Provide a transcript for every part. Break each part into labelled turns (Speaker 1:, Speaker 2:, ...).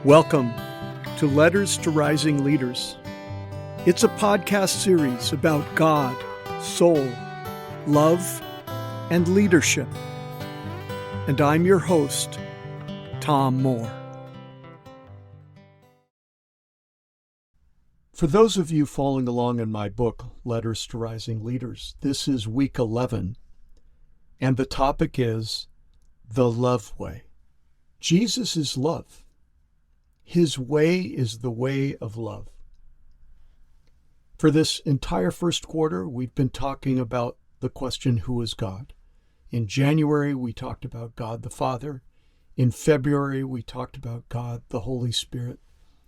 Speaker 1: Welcome to Letters to Rising Leaders. It's a podcast series about God, soul, love, and leadership. And I'm your host, Tom Mohr. For those of you following along in my book, Letters to Rising Leaders, this is week 11, and the topic is the love way. Jesus is love. His way is the way of love. For this entire first quarter, we've been talking about the question, who is God? In January, we talked about God the Father. In February, we talked about God the Holy Spirit.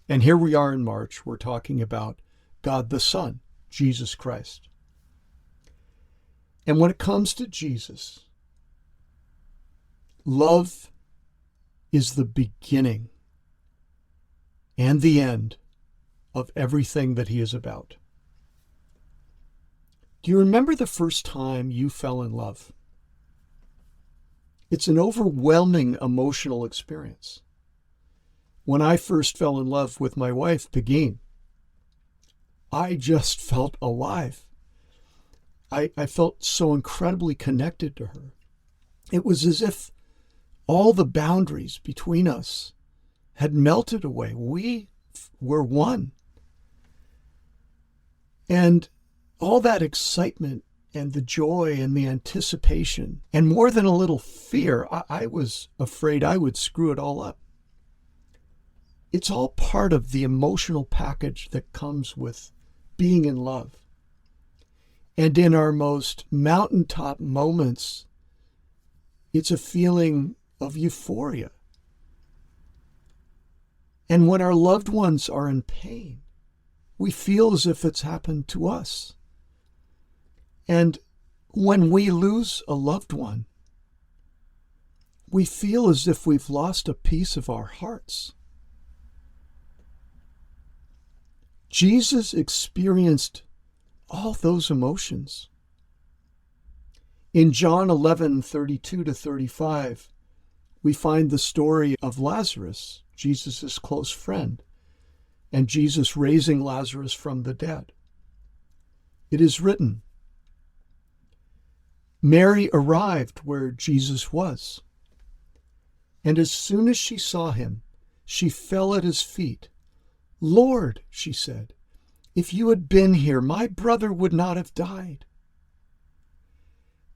Speaker 1: And here we are in March, we're talking about God the Son, Jesus Christ. And when it comes to Jesus, love is the beginning and the end of everything that he is about. Do you remember the first time you fell in love? It's an overwhelming emotional experience. When I first fell in love with my wife, Pegeen, I just felt alive. I felt so incredibly connected to her. It was as if all the boundaries between us had melted away. We were one. And all that excitement and the joy and the anticipation, and more than a little fear, I was afraid I would screw it all up. It's all part of the emotional package that comes with being in love. And in our most mountaintop moments, it's a feeling of euphoria. And when our loved ones are in pain, we feel as if it's happened to us. And when we lose a loved one, we feel as if we've lost a piece of our hearts. Jesus experienced all those emotions. In John 11:32-35, we find the story of Lazarus, Jesus' close friend, and Jesus raising Lazarus from the dead. It is written, Mary arrived where Jesus was, and as soon as she saw him, she fell at his feet. Lord, she said, if you had been here, my brother would not have died.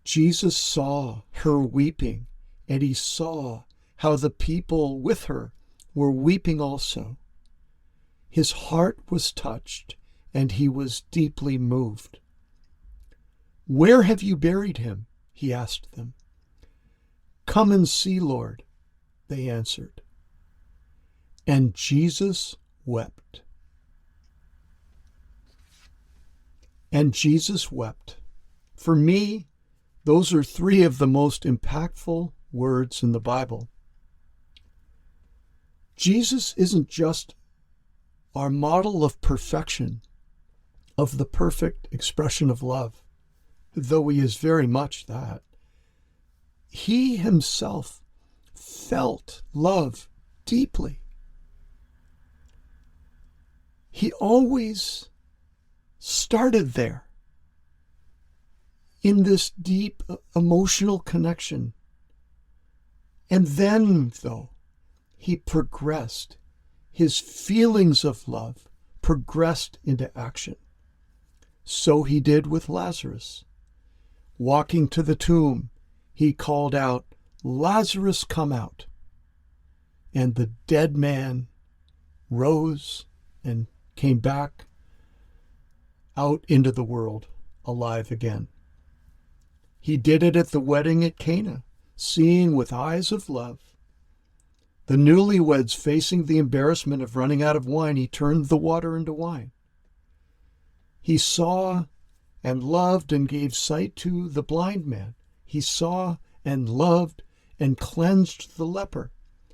Speaker 1: Jesus saw her weeping, and he saw how the people with her were weeping also. His heart was touched, and he was deeply moved. Where have you buried him? He asked them. Come and see, Lord, they answered. And Jesus wept. And Jesus wept. For me, those are three of the most impactful words in the Bible. Jesus isn't just our model of perfection, of the perfect expression of love, though he is very much that. He himself felt love deeply. He always started there, in this deep emotional connection. And then, though, he progressed. His feelings of love progressed into action. So he did with Lazarus. Walking to the tomb, he called out, Lazarus, come out. And the dead man rose and came back out into the world alive again. He did it at the wedding at Cana, seeing with eyes of love. The newlyweds facing the embarrassment of running out of wine, he turned the water into wine. He saw and loved and gave sight to the blind man. He saw and loved and cleansed the leper.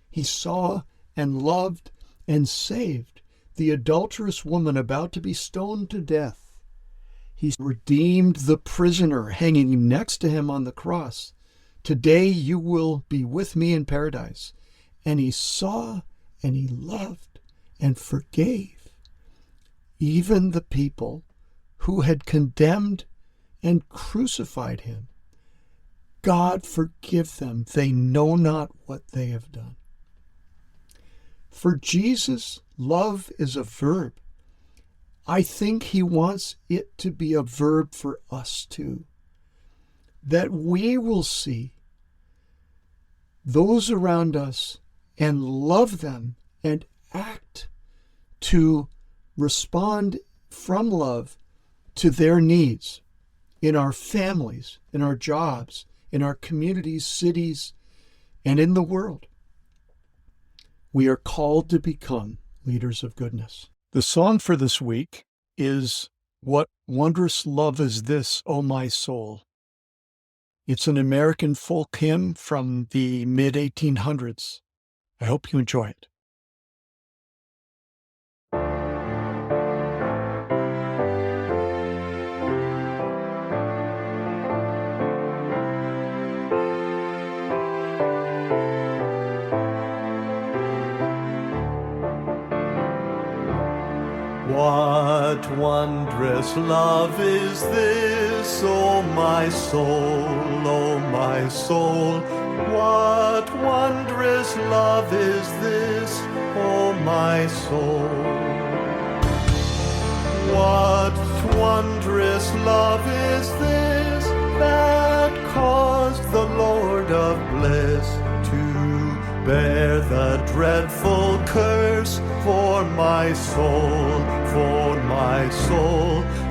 Speaker 1: He saw and loved and saved the adulterous woman about to be stoned to death. He redeemed the prisoner hanging next to him on the cross. Today you will be with me in paradise. And he saw and he loved and forgave even the people who had condemned and crucified him. God, forgive them. They know not what they have done. For Jesus, love is a verb. I think he wants it to be a verb for us too. That we will see those around us and love them and act to respond from love to their needs in our families, in our jobs, in our communities, cities, and in the world. We are called to become leaders of goodness. The song for this week is What Wondrous Love Is This, O My Soul. It's an American folk hymn from the mid-1800s. I hope you enjoy it.
Speaker 2: What wondrous love is this, O my soul, O my soul? What wondrous love is this, O my soul? What wondrous love is this that caused the Lord of bliss to bear the dreadful curse for my soul,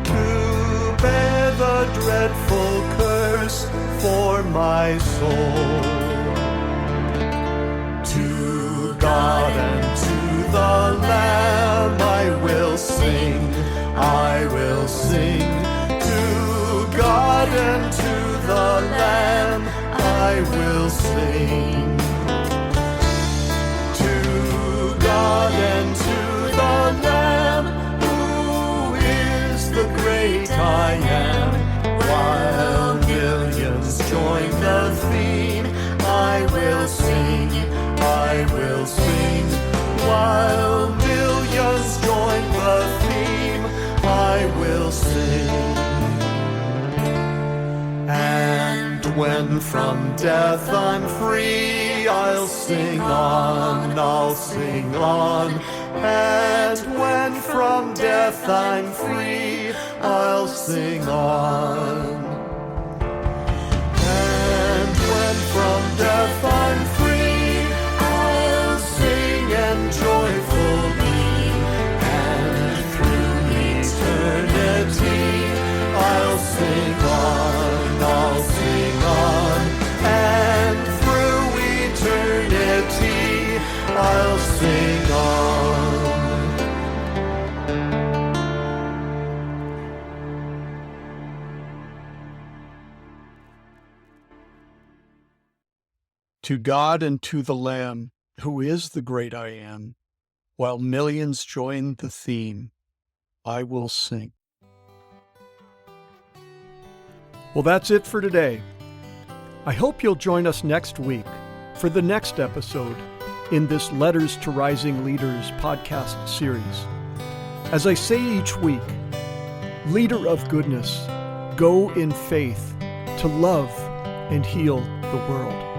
Speaker 2: to bear the dreadful curse for my soul. To God and to the Lamb I will sing, I will sing. To God and to the Lamb I will sing. God and to the Lamb, who is the great I am, while millions join the theme, I will sing, I will sing. While millions join the theme, I will sing. And when from death I'm free, I'll sing on, I'll sing on. And when from death I'm free, I'll sing on. And when from death I'm free, I'll sing and joyful be. And through eternity, I'll sing on, I'll sing on. And eternity, I'll sing on.
Speaker 1: To God and to the Lamb, who is the great I am, while millions join the theme, I will sing. Well, that's it for today. I hope you'll join us next week for the next episode in this Letters to Rising Leaders podcast series. As I say each week, leader of goodness, go in faith to love and heal the world.